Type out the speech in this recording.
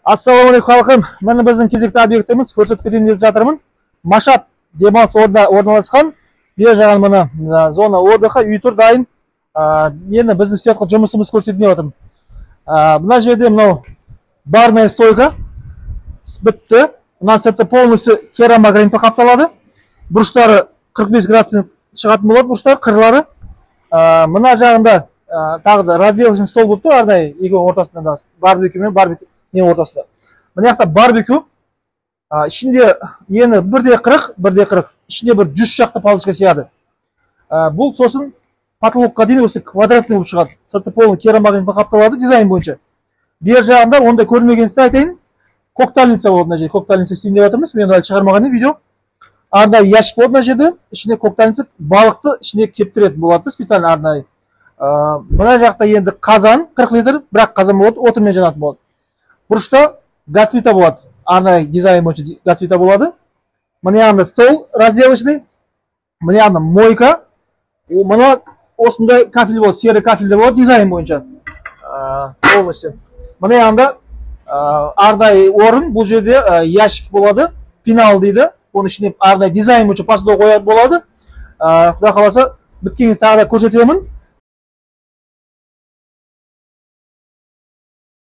Ассалаумағалейкум халқым. Міне біздің кезекті объектіміз, көрсетіп кетейін деп жатырмын. Машат демалыс орнында орналасқан. Бер жағын мына зона отдыха, үй тұр дайын. Енді біздің істеп жұмысымыз көрсетейін деп жатырмын. Мына жерде мынау барная стойка бітті. Мына сәтті полностью керамогранитпен қапталады. Бұрыштары 45 градуспен шығатын болады, бұрыштар қырлары. Мына жағында тағы да разделочный стол болып тұр, арнайы екеуінің ортасында барбекю мен барбекю не ортасында. Мына жақта барбекю, ішінде ені 1/40, ішінде бір 100 шақты палочка сияды. Бұл сосын потолокқа дейін осы квадратный болып шығады. Сырты полный керамогранитпен қапталады дизайн бойынша. Бер жағында ондай көрмегенсін айтайын. Коктальница болады мына жерде. Коктальница істейін деп жатырмыз. Мен әлі шығармаған видео. Арнайы ящик болады мына жерде. Ішінде коктальница балықты ішіне кептіретін болады специально арнайы. Мына жақта енді қазан 40 литр, бірақ қазан болады, отынмен жанатын болады. Бұрышта газ плита болады. Арнайы дизайн бойынша газ плита болады. Мына жағында стол разделочный. Мына жағында мойка. Мына осындай кафель болады, серый кафельдер болады дизайн бойынша. Полностью. Мына жағында арнайы орын, бұл жерде ящик болады, пенал дейді. Оның ішіне арнайы дизайн бойынша посуда қояды болады. Құдай қаласа біткеніңізді тағы да көрсетемін.